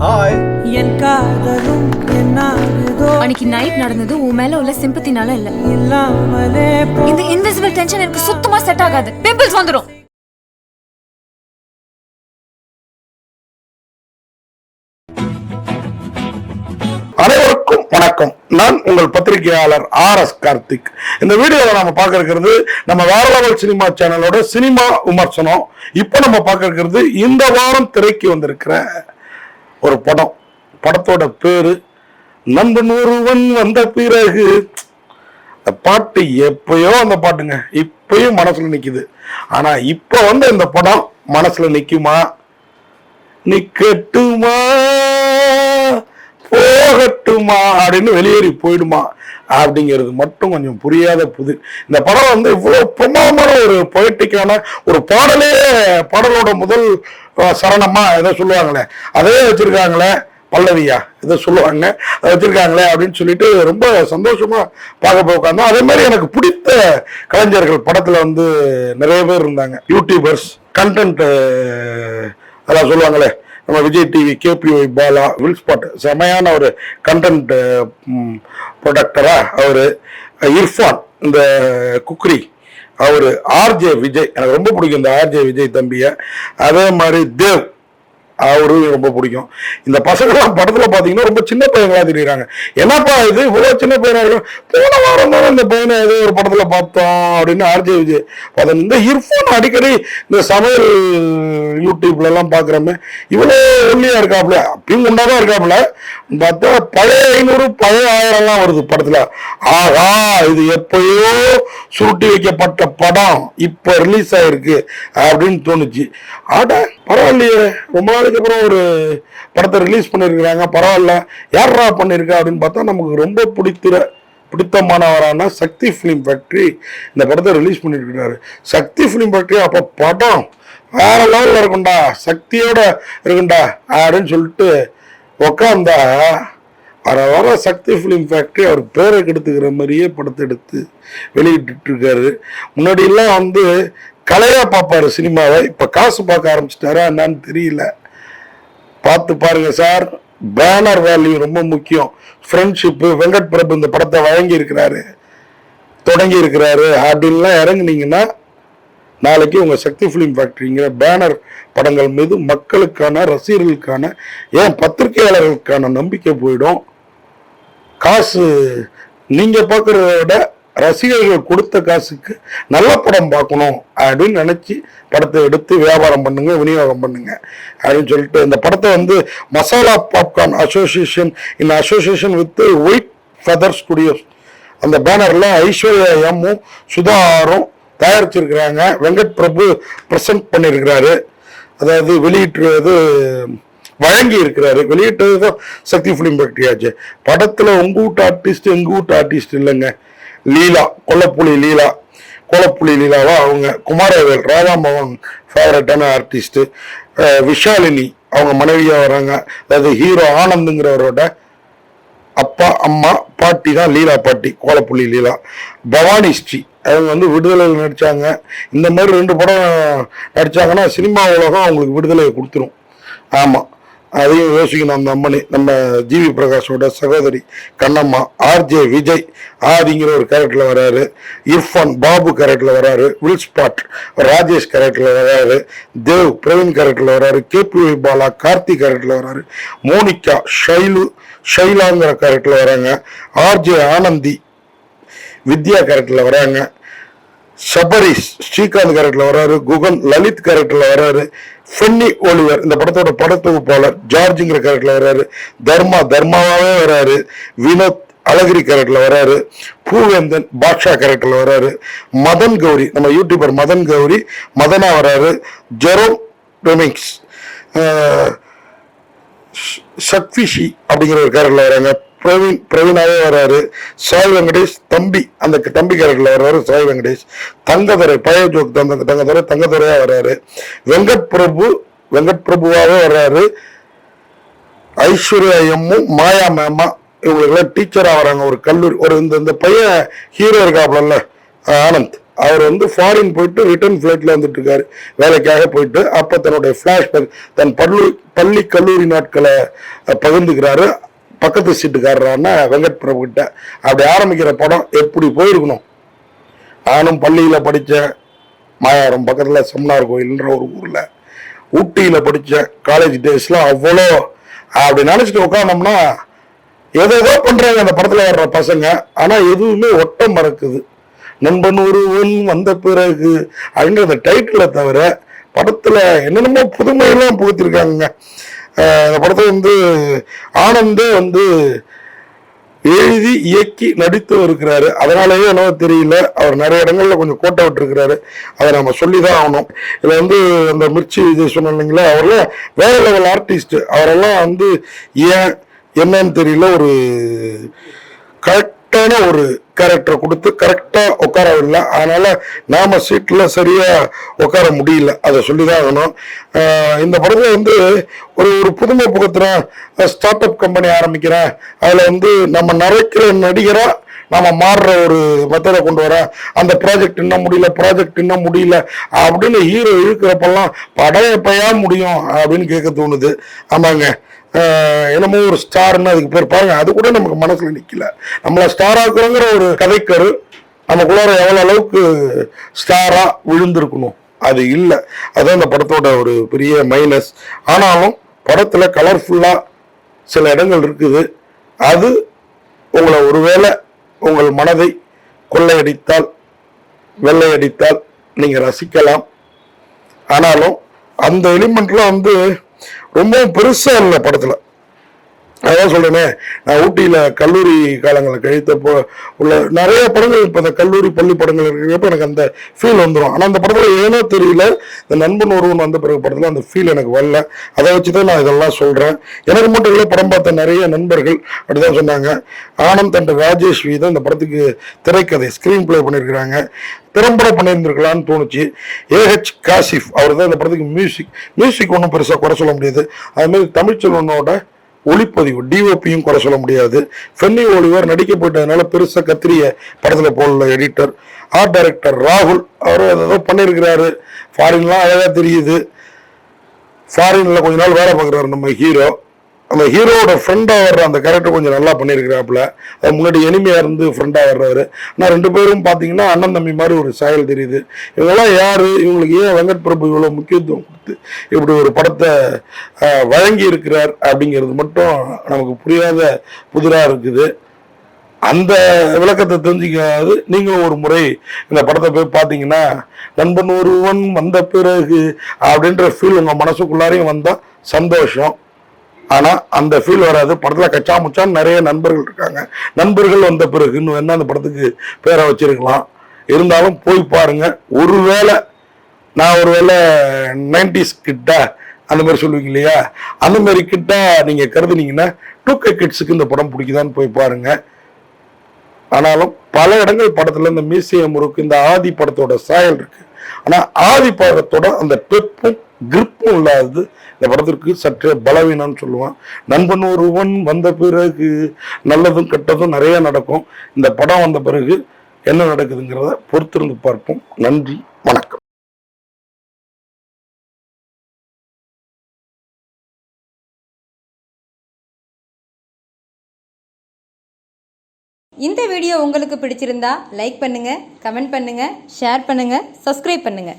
Hi. என் காதலும் என்னாகுதோ அன்னைக்கு night நடந்தது உன் மேல உள்ள சிம்பத்தினால இல்ல. இல்லாமலே இந்த இன்விசிபிள் டென்ஷன் எனக்கு சுத்தமா செட் ஆகாது. பிம்பிள்ஸ் வந்துரும். அனைவருக்கும் வணக்கம். நான் உங்கள் பத்திரிகையாளர் RS கார்த்திக். இந்த வீடியோவில் நம்ம பார்க்க இருக்கிறது நம்ம வேற லெவல் சினிமா சேனலோட சினிமா விமர்சனம். இப்போ நம்ம பார்க்க இருக்கிறது இந்த வாரம் திரைக்கு வந்திருக்கிற ஒரு படம். படத்தோட பேரு நண்பன் ஒருவன் வந்த பிறகு. அந்த பாட்டு எப்பயோ அந்த பாட்டுங்க இப்பயும் மனசுல நிக்குது. ஆனா இப்போ வந்து இந்த படம் மனசுல நிக்குமா, நிக்கட்டுமா, போகட்டுமா அப்படின்னு வெளியேறி போயிடுமா அப்படிங்கிறது மட்டும் கொஞ்சம் புரியாத புது. இந்த படம் வந்து இவ்வளவு பிரமாதமான ஒரு பொயட்டிக்கான ஒரு பாடலோட முதல் சரணமா எதை சொல்லுவாங்களே அதே வச்சிருக்காங்களே, பல்லவியா இதை சொல்லுவாங்க அதை வச்சிருக்காங்களே அப்படின்னு சொல்லிட்டு ரொம்ப சந்தோஷமா பார்க்க போய் உட்காந்தோம். அதே மாதிரி எனக்கு பிடித்த கலைஞர்கள் படத்துல வந்து நிறைய பேர் இருந்தாங்க. யூடியூபர்ஸ், கண்டென்ட் அதெல்லாம் சொல்லுவாங்களே, நம்ம Vijay TV, KPY Bala, will spot செமையான ஒரு கண்டென்ட் ப்ரொடக்டரா அவரு, இர்ஃபான் இந்த குக்ரி அவரு, RJ விஜய் எனக்கு ரொம்ப பிடிக்கும் இந்த RJ விஜய் தம்பிய. அதே மாதிரி தேவ் அவரு ரொம்ப பிடிக்கும். இந்த பசங்கள்லாம் படத்துல பாத்தீங்கன்னா ரொம்ப சின்ன பையங்களா தெரியுறாங்க. என்னப்பா இது இவ்வளவு சின்ன பையனா இருக்கும், போன வாரம் தான் இந்த பையனை ஏதோ ஒரு படத்துல பார்த்தோம் அப்படின்னு RJ விஜய் பார்த்தோம். இந்த இர்ஃபான் அடிக்கடி இந்த சமையல் யூடியூப்ல எல்லாம் பாக்குறோமே, இவ்வளவு ஒல்லியா இருக்காப்புல, அப்பயும் குண்டாதான் இருக்காப்புல. பார்த்தா பழைய 500 பழைய 1000 எல்லாம் வருது படத்துல. ஆகா, இது எப்பயோ சுருட்டி வைக்கப்பட்ட படம் இப்ப ரிலீஸ் ஆயிருக்கு அப்படின்னு தோணுச்சு. ஆடா பரவாயில்லையே, ரொம்ப நாளைக்கு அப்புறம் ஒரு படத்தை ரிலீஸ் பண்ணிருக்கிறாங்க, பரவாயில்ல. யாரா பண்ணிருக்கா அப்படின்னு பார்த்தா நமக்கு ரொம்ப பிடித்தமானவரான சக்தி ஃபிலிம் ஃபேக்டரி இந்த படத்தை ரிலீஸ் பண்ணிருக்கிறாரு. சக்தி ஃபிலிம் ஃபேக்டரி அப்ப படம் வேற லெவலில் இருக்குண்டா, சக்தியோட இருக்குண்டா அப்படின்னு சொல்லிட்டு உக்காந்தா வர சக்தி ஃபிலிம் ஃபேக்டரி அவர் பேரை கெடுத்துக்கிற மாதிரியே படத்தை எடுத்து வெளியிட்டு இருக்காரு. முன்னாடி எல்லாம் வந்து கலையா பார்ப்பாரு சினிமாவை, இப்ப காசு பார்க்க ஆரம்பிச்சிட்டாரா என்னன்னு தெரியல. பார்த்து பாருங்க சார், பேனர் வேல்யூ ரொம்ப முக்கியம். ஃப்ரெண்ட்ஷிப்பு, வெங்கட் பிரபு இந்த படத்தை வழங்கி இருக்கிறாரு, தொடங்கி இருக்கிறாரு அப்படின்லாம் இறங்குனீங்கன்னா நாளைக்கு உங்க சக்தி ஃபிலிம் ஃபேக்டரிங்கிற பேனர் படங்கள் மீது மக்களுக்கான, ரசிகர்களுக்கான, ஏன் பத்திரிகையாளர்களுக்கான நம்பிக்கை போயிடும். காசு நீங்க பார்க்கறத விட ரசிகர்கள் கொடுத்த காசுக்கு நல்ல படம் பார்க்கணும் அப்படின்னு நினைச்சு படத்தை எடுத்து வியாபாரம் பண்ணுங்க, விநியோகம் பண்ணுங்க அப்படின்னு சொல்லிட்டு இந்த படத்தை வந்து masala popcorn association in association with white feather studios அந்த பேனர்ல ஐஸ்வர்யா எம்மும் சுதாரும் தயாரிச்சிருக்கிறாங்க. வெங்கட் பிரபு பிரசன்ட் பண்ணியிருக்கிறாரு, அதாவது வெளியிட்டுறது வழங்கி இருக்கிறாரு. வெளியிட்டது தான் சக்தி ஃபிலிம் ஃபேக்டரி ஆச்சு. படத்துல உங்க வீட்டு ஆர்டிஸ்ட் எங்க வீட்டு ஆர்டிஸ்ட் இல்லைங்க. லீலா, கொல்லப்புலி லீலாவா அவங்க, குமாரவேல் ராதாமோகன் ஃபேவரட்டான ஆர்டிஸ்ட், விஷாலினி அவங்க மனைவியா வராங்க. அதாவது ஹீரோ ஆனந்துங்கிறவரோட அப்பா அம்மா பாட்டி தான் லீலா பாட்டி, கோலப்புலி லீலா. பவானி ஸ்ரீ அவங்க வந்து விடுதலையில் நடிச்சாங்க. இந்த மாதிரி 2 படம் நடிச்சாங்கன்னா சினிமா உலகம் அவங்களுக்கு விடுதலையை கொடுத்துரும். ஆமா, அதையும் யோசிக்கணும். அந்த அம்மனி நம்ம ஜிவி பிரகாஷோட சகோதரி கண்ணம்மா. RJ விஜய் ஆதிங்கிற ஒரு கேரக்டர்ல வராரு, இர்ஃபான் பாபு கேரக்டர்ல வராரு, வில் ஸ்பாட் ராஜேஷ் கேரக்டர்ல வராரு, தேவ் பிரவீன் கேரக்டர்ல வராரு, KPY பாலா கார்த்திக் கேரக்டர்ல வராரு, மோனிகா ஷைலாங்கிற கேரக்டர்ல வராங்க, RJ ஆனந்தி வித்யா கேரக்டர்ல வராங்க, சபரிஸ் ஸ்ரீகாந்த் கேரக்டர்ல வராரு, குகன் லலித் கேரக்டர்ல வராரு, ஃபென்னி ஒலிவர் இந்த படத்தோட படத்தொகுப்பாளர் ஜார்ஜுங்கிற கேரக்டர்ல வராரு, தர்மாவே வராரு, வினோத் அழகிரி கேரக்டர்ல வராரு, பூவேந்தன் பாட்ஷா கேரக்டர்ல வராரு, மதன் கௌரி நம்ம யூடியூபர் மதன் கௌரி மதனா வராரு, ஜெரோம் ரெமிக்ஸ் சக்விஷி அப்படிங்கிற ஒரு கேரக்டர்ல வராங்க, பிரவீனாவே வராரு, சாய் வெங்கடேஷ் அந்த தம்பி கேரக்டர்ல வர்றாரு சாய் வெங்கடேஷ், தங்கதுரை பழைய ஜோக் தங்கதுரையா வர்றாரு, வெங்கட் பிரபுவாவே வர்றாரு, ஐஸ்வர்யா எம்மும் மாயா மேமா இவங்களுக்கு டீச்சரா வராங்க ஒரு கல்லூரி. ஒரு இந்த பையன் ஹீரோ இருக்காப்ல ஆனந்த், அவர் வந்து ஃபாரின் போயிட்டு ரிட்டர்ன் ஃபிளைட்ல வந்துட்டு இருக்காரு வேலைக்காக போயிட்டு. அப்ப தன்னுடைய ஃபிளாஷ்பேக் தன் பள்ளி கல்லூரி நாட்களை பகிர்ந்துக்கிறாரு பக்கத்து சீட்டுக்காரரான வெங்கட் பிரபு கிட்ட. அப்படி ஆரம்பிக்கிற படம் எப்படி போயிருக்கணும். நானும் பள்ளியில படித்தேன், மாயாவரம் பக்கத்துல செம்மனார் கோயில்ன்ற ஒரு ஊர்ல. ஊட்டியில படித்தேன் காலேஜ் டேஸ்லாம். அவ்வளோ அப்படி நினைச்சிட்டு உட்காந்தோம்னா ஏதோ பண்றாங்க அந்த படத்துல வர்ற பசங்க. ஆனா எதுவுமே ஒட்ட மறக்குது. நண்பன் ஒருவன் வந்த பிறகு அப்படின்ற அந்த டைட்டில தவிர படத்துல என்னென்னமோ புதுமையெல்லாம் புகுத்திருக்காங்க. அந்த படத்தை வந்து ஆனந்தே வந்து எழுதி இயக்கி நடித்து இருக்கிறாரு. அதனாலேயே என்னவோ தெரியல, அவர் நிறைய இடங்கள்ல கொஞ்சம் கோட்டை விட்டுருக்கிறாரு. அதை நம்ம சொல்லிதான் ஆகணும். இதுல வந்து அந்த மிர்ச்சி விஜய் சொன்ன இல்லைங்களா, அவரெல்லாம் வேற லெவல் ஆர்டிஸ்ட். அவரெல்லாம் வந்து ஏன் என்னன்னு தெரியல, ஒரு கரெக்டான ஒரு கேரக்டரை கொடுத்து கரெக்டா உட்காரவில்லை. அதனால நாம சீட்ல சரியா உட்கார முடியல. அதை சொல்லிதான் ஆகணும். இந்த படத்துல வந்து ஒரு புதுமை புகுத்துறேன், ஸ்டார்ட் அப் கம்பெனி ஆரம்பிக்கிறேன், அதுல வந்து நம்ம நிறைக்கிற நடிகரா நாம மாறுற ஒரு மெத்தடை கொண்டு வர, அந்த ப்ராஜெக்ட் இன்னும் முடியல அப்படின்னு ஹீரோ இழுக்கிறப்பெல்லாம் படம் எப்பயா முடியும் அப்படின்னு கேட்க தோணுது. ஆமாங்க, என்னமோ ஒரு ஸ்டார்னு அதுக்கு பேர் பாருங்க, அது கூட நமக்கு மனசுல நிக்கல. நம்மள ஸ்டார் ஆக்குறோங்கிற ஒரு கதைக்கரு நமக்குள்ளார எவ்வளவு அளவுக்கு ஸ்டாரா விழுந்திருக்கணும், அது இல்லை. அதுதான் இந்த படத்தோட ஒரு பெரிய மைனஸ். ஆனாலும் படத்துல கலர்ஃபுல்லா சில இடங்கள் இருக்குது. அது உங்களை ஒருவேளை உங்கள் மனதை கொள்ளையடித்தால் வெள்ளையடித்தால் நீங்க ரசிக்கலாம். ஆனாலும் அந்த எலிமெண்ட்லாம் வந்து ரொம்ப பெருசா இல்லை படத்துல. அதான் சொல்றேனே, நான் ஊட்டியில கல்லூரி காலங்களை கழித்தப்போ உள்ள நிறைய படங்கள், இப்போ இந்த கல்லூரி பள்ளி படங்கள் இருக்கிறப்ப எனக்கு அந்த ஃபீல் வந்துடும். ஆனால் அந்த படத்துல ஏனோ தெரியல, இந்த நண்பன் ஒருவன் வந்த பிறகு படத்துல அந்த ஃபீல் எனக்கு வரல. அதை வச்சுதான் நான் இதெல்லாம் சொல்றேன். எனக்கு மட்டும் இல்லை, படம் பார்த்த நிறைய நண்பர்கள் அப்படிதான் சொன்னாங்க. ஆனந்த் அண்ட் ராஜேஷ் வி தான் இந்த படத்துக்கு திரைக்கதை ஸ்கிரீன் பிளே பண்ணியிருக்கிறாங்க. திறம்பட பண்ணியிருந்திருக்கலாம்னு தோணுச்சு. ஏஹெச் காசிஃப் அவர் தான் இந்த படத்துக்கு மியூசிக் ஒன்றும் பெருசாக குறை சொல்ல முடியாது. அதுமாதிரி தமிழ்ச்செல்வனோட ஒளிப்பதிவு டிஓபியும் குறை சொல்ல முடியாது. ஃபென்னி ஒலிவர் நடிக்க போயிட்டதுனால பெருசாக கத்திரிய படத்தில் போடல எடிட்டர். ஆர்ட் டைரக்டர் ராகுல் அவர் ஏதோ பண்ணியிருக்கிறாரு. ஃபாரின்லாம் அழகாக தெரியுது. ஃபாரின்ல கொஞ்ச நாள் வேலை பார்க்குறாரு நம்ம ஹீரோ. அந்த ஹீரோவோட ஃப்ரெண்டாக வர்ற அந்த கேரக்டர் கொஞ்சம் நல்லா பண்ணியிருக்கிறாப்புல. அது முன்னாடி எனிமையாக இருந்து ஃப்ரெண்டாக வர்றாரு. ஆனால் ரெண்டு பேரும் பார்த்தீங்கன்னா அண்ணன் தம்பி மாதிரி ஒரு சாயல் தெரியுது. இவங்கெல்லாம் யார், இவங்களுக்கு ஏன் வெங்கட் பிரபு இவ்வளோ முக்கியத்துவம் கொடுத்து இப்படி ஒரு படத்தை வழங்கி இருக்கிறார் அப்படிங்கிறது மட்டும் நமக்கு புரியாத புதிராக இருக்குது. அந்த விளக்கத்தை தெரிஞ்சுக்காது நீங்களும் ஒரு முறை இந்த படத்தை போய் பார்த்தீங்கன்னா நண்பன் ஒருவன் வந்த பிறகு அப்படின்ற ஃபீல் உங்கள் மனசுக்குள்ளாரையும் வந்தால் சந்தோஷம். ஆனா அந்த ஃபீல் வராது. படத்துல கச்சா முச்சான்னு நிறைய நண்பர்கள் இருக்காங்க. நண்பர்கள் வந்த பிறகுன்னு வேணா அந்த படத்துக்கு பேரை வச்சிருக்கலாம். இருந்தாலும் போய் பாருங்க. ஒருவேளை 90s கிட்டா அந்த மாதிரி சொல்லுவீங்க இல்லையா, அந்த மாதிரி கிட்டா நீங்க கருதுனீங்கன்னா 2K கிட்ஸுக்கு இந்த படம் பிடிக்குதான்னு போய் பாருங்க. ஆனாலும் பல இடங்கள் படத்துல இந்த மியூசியம் இருக்கு, இந்த ஆதி படத்தோட சாயல் இருக்கு. ஆனா ஆதி படத்தோட அந்த பெப்பும் கிரிப்பும் இல்லாதது இந்த படத்திற்கு சற்றே பலவீனம்னு சொல்லுவான். நண்பன் ஒருவன் வந்த பிறகு நல்லதும் கெட்டதும் நிறைய நடக்கும். இந்த படம் வந்த பிறகு என்ன நடக்குதுங்கிறத பொறுத்திருந்து பார்ப்போம். நன்றி, வணக்கம். இந்த வீடியோ உங்களுக்கு பிடிச்சிருந்தா லைக் பண்ணுங்க, கமெண்ட் பண்ணுங்க, ஷேர் பண்ணுங்க, சப்ஸ்கிரைப் பண்ணுங்க.